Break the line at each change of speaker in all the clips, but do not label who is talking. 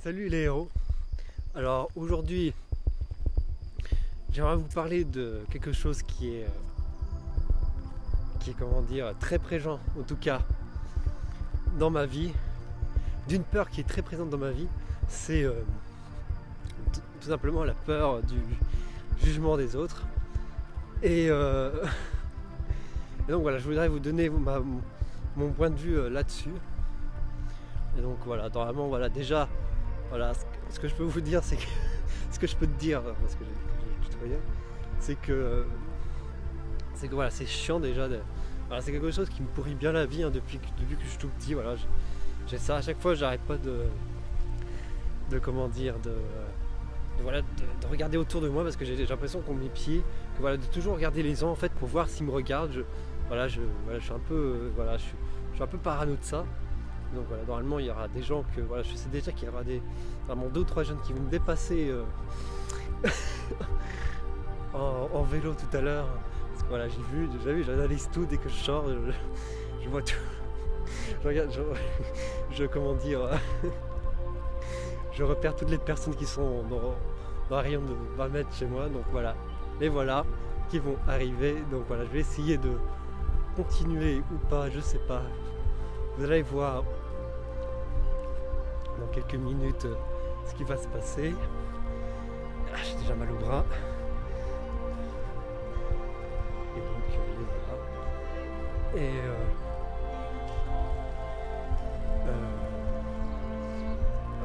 Salut les héros. Alors aujourd'hui, j'aimerais vous parler de quelque chose qui est comment dire, très présent en tout cas dans ma vie. D'une peur qui est très présente dans ma vie, c'est tout simplement la peur du jugement des autres. Et, et donc voilà, je voudrais vous donner mon point de vue là-dessus. Et donc voilà, normalement voilà déjà. Voilà, ce que je peux vous dire, c'est que ce que je peux te dire, parce que j'ai tutoyé, c'est que voilà, c'est chiant déjà. Voilà, c'est quelque chose qui me pourrit bien la vie hein, depuis que je suis tout petit. Voilà, j'ai ça à chaque fois. J'arrête pas de comment dire, voilà, de regarder autour de moi parce que j'ai l'impression qu'on m'épie, que voilà, de toujours regarder les gens en fait pour voir s'ils me regardent. Je suis un peu, je suis un peu parano de ça. Donc voilà, normalement il y aura des gens que voilà, je sais déjà qu'il y aura vraiment 2 ou 3 jeunes qui vont me dépasser en vélo tout à l'heure. Parce que voilà, j'ai vu, j'analyse tout dès que je sors, je vois tout. Je regarde, comment dire, je repère toutes les personnes qui sont dans un rayon de 20 mètres chez moi. Donc voilà, les voilà qui vont arriver. Donc voilà, je vais essayer de continuer ou pas, je sais pas. Vous allez voir dans quelques minutes ce qui va se passer. Ah, j'ai déjà mal au bras. Et donc les voilà. Et ah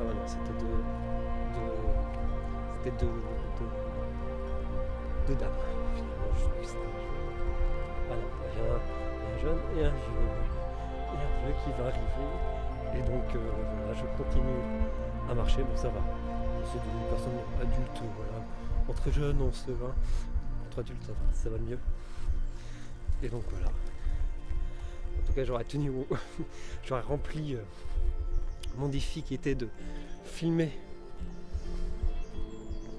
ouais, non, c'était deux dames. Finalement, je trouve que c'était voilà, il y a un jeune et un vieux. Et un vieux qui va arriver. Et donc voilà, je continue à marcher, bon ça va. C'est une personne adulte, voilà. Entre jeunes, entre adultes, ça va mieux. Et donc voilà. En tout cas, j'aurais tenu, j'aurais rempli mon défi qui était de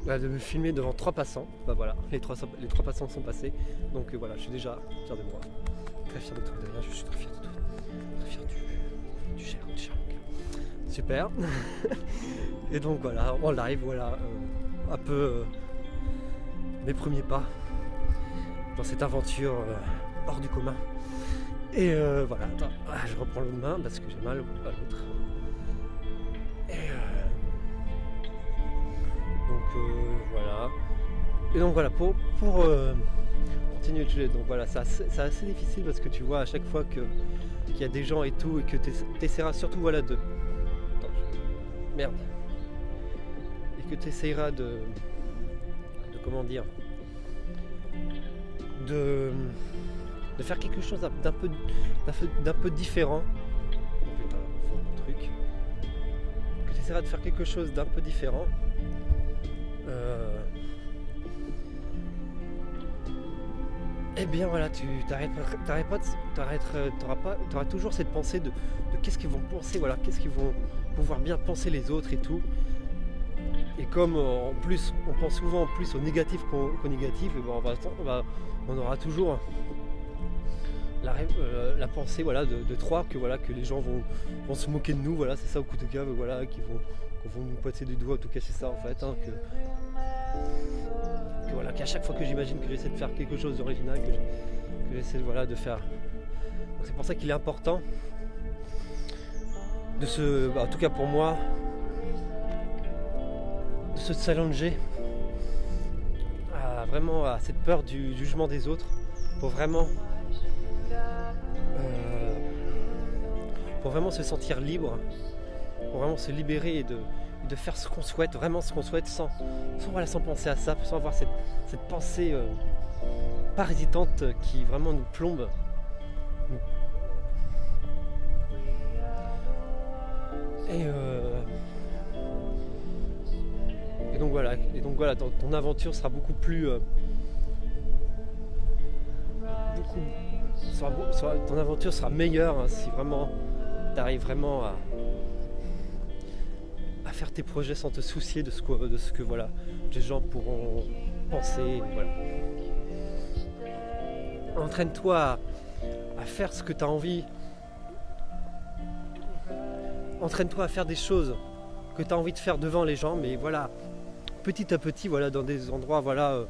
me filmer devant 3 passants. Bah voilà, les trois passants sont passés. Donc voilà, je suis déjà fier de moi. Très fier de toi d'ailleurs, je suis très fier de toi. Très fier du cher super. Et donc voilà, en live, voilà, un peu mes premiers pas dans cette aventure hors du commun. Et voilà, attends, je reprends l'autre main parce que j'ai mal à l'autre. Et donc voilà. Et donc voilà, pour continuer le sujet, donc voilà, c'est assez difficile parce que tu vois à chaque fois qu'il y a des gens et tout, et que tu essaieras surtout voilà de... Attends, merde. Et que tu essaieras de comment dire, de faire quelque chose d'un peu différent. Oh putain, mon truc. Que tu essaieras de faire quelque chose d'un peu différent. Eh bien voilà, tu auras toujours cette pensée de qu'est-ce qu'ils vont penser, voilà, qu'est-ce qu'ils vont pouvoir bien penser les autres et tout. Et comme en plus on pense souvent plus au négatif qu'au négatif, et bon, on aura toujours la pensée voilà, de croire que, voilà, que les gens vont se moquer de nous, voilà, c'est ça au coup de cave, voilà, qu'on vont nous passer du doigt, en tout cas c'est ça en fait, hein, que voilà, qu'à chaque fois que j'imagine que j'essaie de faire quelque chose d'original, que j'essaie voilà, de faire. Donc c'est pour ça qu'il est important de en tout cas pour moi, de se challenger vraiment à cette peur du jugement des autres pour vraiment se sentir libre, pour vraiment se libérer et de faire ce qu'on souhaite, vraiment ce qu'on souhaite sans penser à ça, sans avoir cette pensée parasitante qui vraiment nous plombe. Et donc voilà, ton aventure sera beaucoup plus ton aventure sera meilleure hein, si vraiment tu arrives vraiment à faire tes projets sans te soucier de ce que voilà, les gens pourront penser. Voilà. Entraîne-toi à faire ce que tu as envie. Entraîne-toi à faire des choses que tu as envie de faire devant les gens, mais voilà, petit à petit, voilà, dans des endroits, voilà,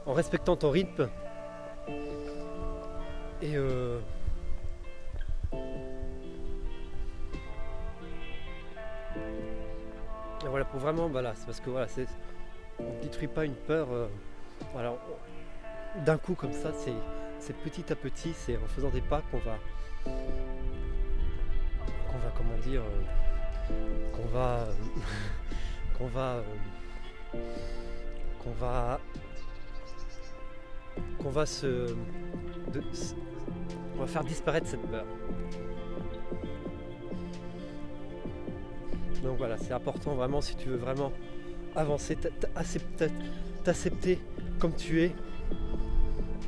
en respectant ton rythme. Et voilà, pour vraiment, voilà, c'est parce que voilà, on ne détruit pas une peur, voilà, d'un coup comme ça, c'est petit à petit, c'est en faisant des pas qu'on va comment dire, qu'on va qu'on va qu'on va qu'on va on va faire disparaître cette peur. Donc voilà, c'est important vraiment si tu veux vraiment avancer, t'accepter comme tu es.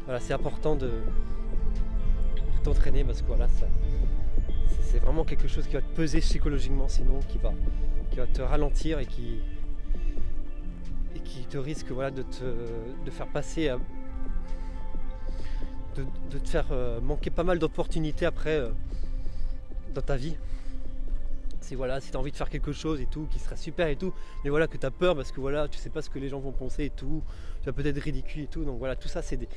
Voilà, c'est important de t'entraîner parce que voilà, c'est vraiment quelque chose qui va te peser psychologiquement, sinon qui va te ralentir et qui te risque, voilà, de faire passer de te faire manquer pas mal d'opportunités après dans ta vie. Si voilà, si tu as envie de faire quelque chose et tout, qui serait super et tout, mais voilà, que tu as peur parce que voilà, tu sais pas ce que les gens vont penser et tout, tu vas peut-être ridicule et tout. Donc voilà, tout ça c'est des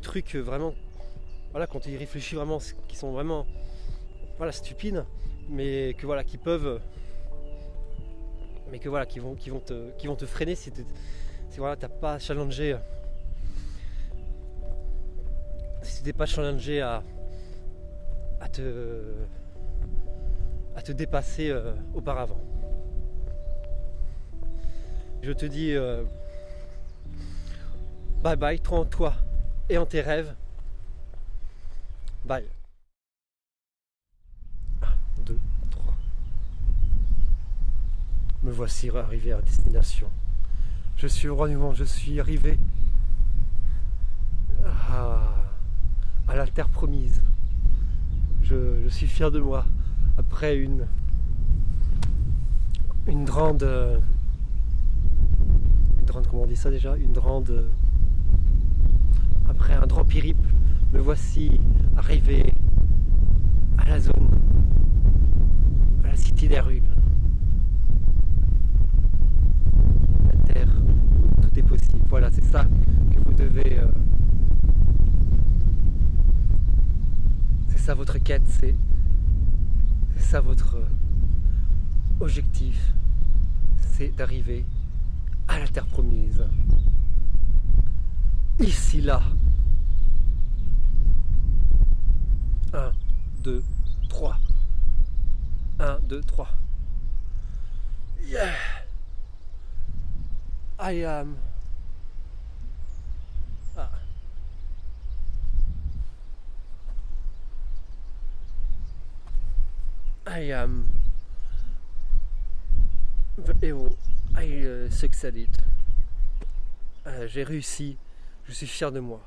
trucs vraiment, voilà, quand tu y réfléchis vraiment, qui sont vraiment, voilà, stupides, mais que voilà, qui peuvent, mais que voilà, qui vont te freiner si voilà, t'as pas challengé, si tu t'es pas challengé à te dépasser auparavant. Je te dis bye bye, crois en toi et en tes rêves. Bye. 1, 2, 3. Me voici arrivé à destination. Je suis au roi du monde, je suis arrivé à la terre promise. Je suis fier de moi. Après une grande, comment on dit ça déjà, après un grand périple, me voici arrivé à la zone, à la cité des rues. La terre, tout est possible. Voilà, c'est ça que vous devez. C'est ça votre quête, c'est ça votre objectif, c'est d'arriver à la terre promise. Ici, là. 1, 2, 3. 1, 2, 3. Yeah! I am. I am the hero. I succeeded. J'ai réussi. Je suis fier de moi.